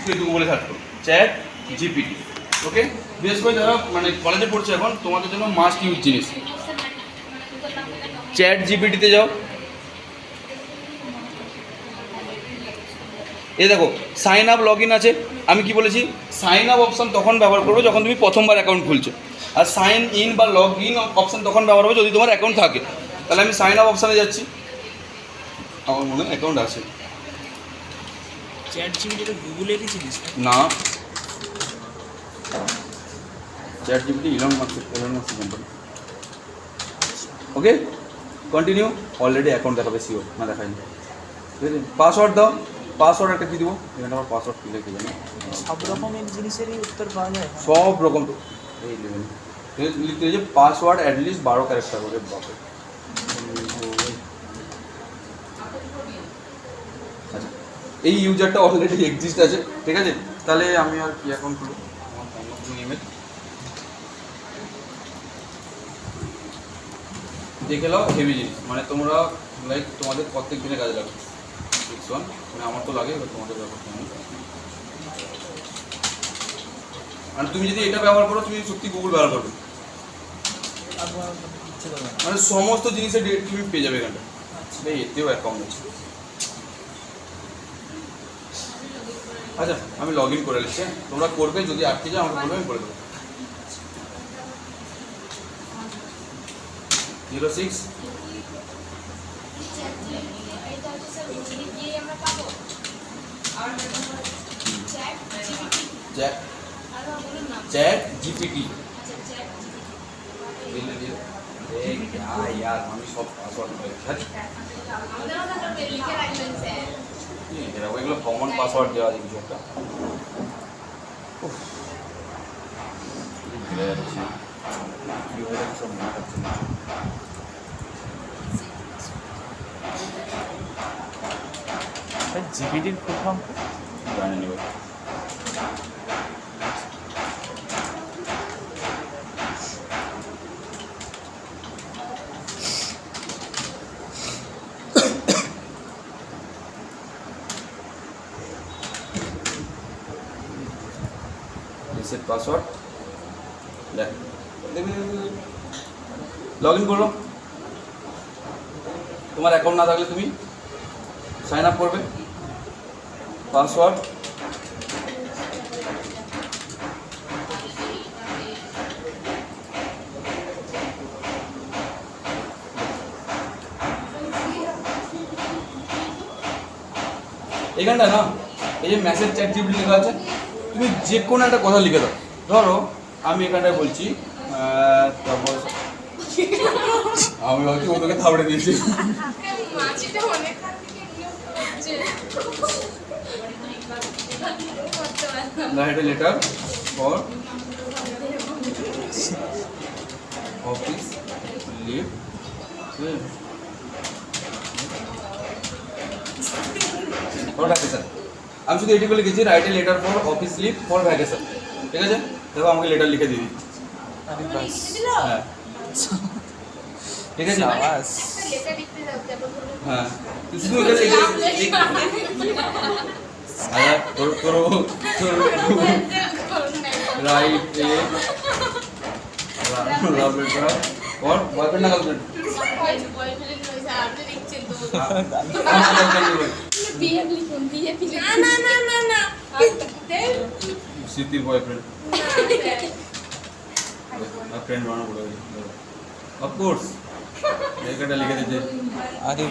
একটু একটু বলে সার্চ করো চ্যাট জিপিটি। ওকে, বিশেষ করে যারা মানে কলেজে পড়ছে এখন তোমাদের জন্য মাস্ট ইউজ জিনিস। চ্যাট জিপিটিতে যাও, এই দেখো সাইন আপ লগ ইন আছে। আমি কি বলেছি, সাইন আপ অপশান তখন ব্যবহার করবে যখন তুমি প্রথমবার অ্যাকাউন্ট খুলছো, আর সাইন ইন বা লগ ইন অপশান তখন ব্যবহার হবে যদি তোমার অ্যাকাউন্ট থাকে। তাহলে আমি সাইন আপ অপশানে যাচ্ছি, আমার মনে হয় অ্যাকাউন্ট আছে। চ্যাট জিপিটি গুগলেরই জিনিস না, chat GPT Elon Musk company. Okay, continue. Already account দেখাবে, শিওর না দেখায়নি। ঠিক আছে, পাসওয়ার্ড দাও। পাসওয়ার্ড একটা কী দেবো, এখানে আমার পাসওয়ার্ড কী লিখে জানি। সব রকমের জিনিসেরই উত্তর পাওয়া যায়, সব রকম তো এই লেভেল লিখতে হয়েছে পাসওয়ার্ড অ্যাটলিস্ট 12 ক্যারেক্টার করে। বাপে, আচ্ছা এই ইউজারটা অলরেডি এক্সিস্ট আছে। ঠিক আছে, তাহলে আমি আর কি অ্যাকাউন্ট খুলব, আমার অন্য কোনো ইমেল দেখে নাও। হেভি জিনিস, মানে তোমরা লাইক তোমাদের প্রত্যেক দিনে কাজে লাগবে। 6 মানে আমার তো লাগে, এবার তোমাদের ব্যাপারটা নেই। আর তুমি যদি এটা ব্যবহার করো তুমি সত্যি গুগল ব্যবহার করবে, মানে সমস্ত জিনিসের ডেট তুমি পেয়ে যাবে এখানটা। এতেও অ্যাকাউন্ট আছে। আচ্ছা আমি লগ ইন করে নিচ্ছি, তোমরা করবে, যদি আটকে যাও আমাকে বলবে, আমি করে দেবো। 06 চ্যাट জিপিটি। यार আমি সব পাসওয়ার্ড এগুলো কমন পাসওয়ার্ড দেওয়া আছে কিছু একটা। ভুলে যাচ্ছি কি হয়ে যাচ্ছে, সব মনে হচ্ছে না। জিপিটির ফুল ফর্ম জানি নি ভাই। রিসেট পাসওয়ার্ড দেখ, লগ ইন করো। তোমার অ্যাকাউন্ট না থাকলে তুমি সাইন আপ করবে, পাসওয়ার্ড এখানটা না, এই যে মেসেজ চ্যাট জিপিটি লেখা আছে, তুমি যে কোনো একটা কথা লিখে দাও। ধরো আমি এখানটায় বলছি, তারপর আমি ভাবছি ও তোকে থাবড়ে দিয়েছি। Write a letter for office leave. Vacation, আমি শুধু এটুকু লিখেছি, write a letter for office leave for vacation. ঠিক আছে, দেখো আমাকে লেটার লিখে দিয়ে দিচ্ছি। হ্যাঁ ঠিক আছে, হ্যাঁ শুধু write a love letter for boyfriend না গার্লফ্রেন্ড, স্মৃতির বয়ফ্রেন্ড ফ্রেন্ড বানানো পড়ে গেছে অফকোর্স। এখানটা লিখে দিতে আরে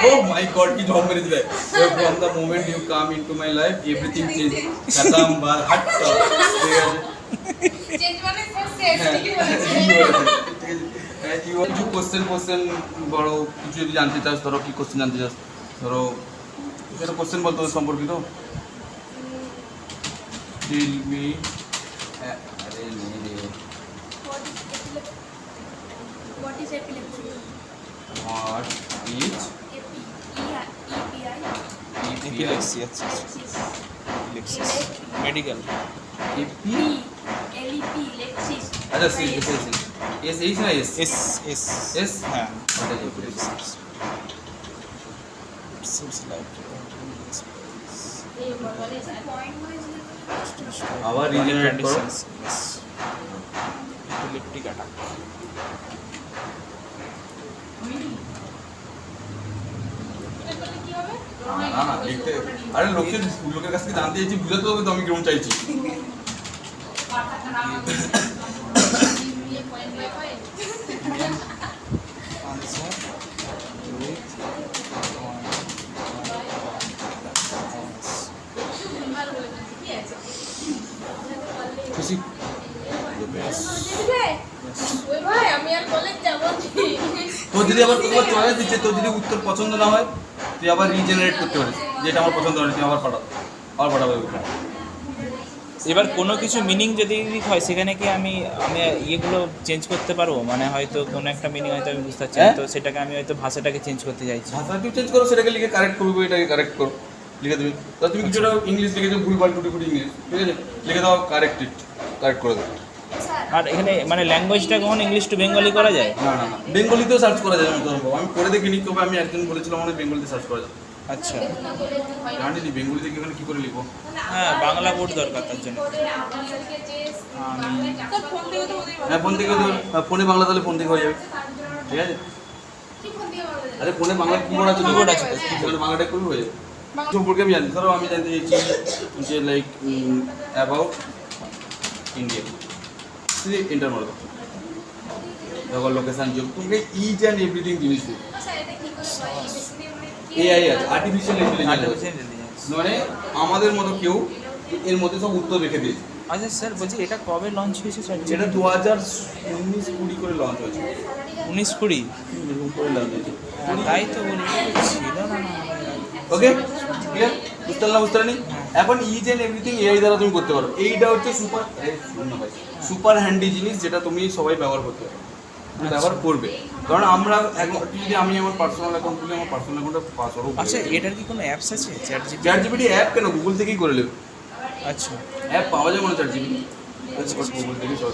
oh my god কি ঝম মেরে দিলে। from the moment you come into my life everything change খতম বার হট। ঠিক আছে, চেঞ্জ মানে শেষ। ঠিক আছে, কিছু কোশ্চেন বড় কিছু যদি জানতে চাস, ধরো কি কোশ্চেন জানতে চাস, ধরো এটা কোশ্চেন বলতো সম্পর্কিত। টেল মি আরে নেই রে, What is epilepsy? What is epilepsy, আচ্ছা এপিলেক্সিস মেডিকেল এপি Epilepsy. আচ্ছা C S S S H না এস এস এস এস হ্যাঁ ওটা এপিলেক্সি। seems like আবার regenerate করো। ইলেকট্রিক অ্যাটাক না না দেখতে আরে লোকের কাছ থেকে জানতে চাইছি বুঝাতে হবে তো আমি কিরকম চাইছি আনসার উইথ খুশি ভাই আমি আর কলেজ যাব তোর যদি আবার তোমার চয়েস দিচ্ছে তোর যদি উত্তর পছন্দ না হয় তুই আবার রিজেনারেট করতে পারিস যেটা আমার পছন্দ হয় তুই আবার পাঠাবে এবার কোনো কিছু মিনিং যদি হয় সেখানে কি আমি ইয়েগুলো চেঞ্জ করতে পারবো মানে হয়তো কোনো একটা মিনিং হয়তো আমি বুঝতে পারছি না, হ্যাঁ? তো সেটাকে আমি হয়তো ভাষাটাকে চেঞ্জ করতে চাইছি। ভাষা তুই চেঞ্জ করো সেটাকে লিখে কারেক্ট করবো এটাকে কারেক্ট করো লিখে দেবে তা তুমি কিছুটা ইংলিশ লিখেছো ভুলভাল টুটি ফুটি ইংলিশ ঠিক আছে লিখে দাও কারেক্ট করে দাও আর এখানে মানে ল্যাঙ্গুয়েজটা কখন ইংলিশ টু বেঙ্গলি করা যায়? না না না বেঙ্গলিতেও সার্চ করা যায় আমি করে দেখিনি তবে আমি একজন বলেছিলাম আমাদের বেঙ্গলিতে সার্চ করা যায় আচ্ছা জানি নি বেঙ্গলিতে এখানে কী করে লিখবো হ্যাঁ বাংলা বোর্ড দরকার তার জন্য। হ্যাঁ ফোন থেকে ফোনে বাংলা তাহলে ফোন থেকে হয়ে যাবে ঠিক আছে আরে ফোনে বাংলা কিবোর্ড আছে Keyboard আছে তো, সেখানে বাংলাটা করবি হয়ে যাবে সম্পর্কে আমি জানি ধরো আমি জানতে চাইছি যে লাইক অ্যাবাউট ইন্ডিয়া এন্টার মারো দেখো লোকেশান যোগ তোমাকে ইচ অ্যান্ড এভরিথিং জিনিস দিই এআই আছে আর্টিফিশিয়াল ইন্টেলিজেন্স মানে আমাদের মতো কেউ এর মধ্যে সব উত্তর রেখে দিয়েছে আচ্ছা স্যার বলছি এটা কবে লঞ্চ হয়েছে স্যার? যেটা 2019-20 করে লঞ্চ হয়েছে 19-20 এরকম করে লঞ্চ হয়েছে তাই তো বলি ছিল না না ওকে ক্লিয়ার বুঝতে পারলি এখন ইচ অ্যান্ড এভরিথিং এআই দ্বারা তুমি করতে পারো এইটা হচ্ছে সুপার হ্যান্ডি জিনিস যেটা তুমি সবাই ব্যবহার করতে পারো ব্যবহার করবে কারণ আমরা এখন যদি আমি আমার পার্সোনাল অ্যাকাউন্ট খুলি আমার পার্সোনাল অ্যাকাউন্টটা পাসওয়ার্ডও আচ্ছা এটার কি কোনো অ্যাপস আছে chat GP? Chat GPT app কেন গুগল থেকেই করে নেবে আচ্ছা অ্যাপ পাওয়া যায় মনে চ্যাট জিপিটি গুগল থেকেই সব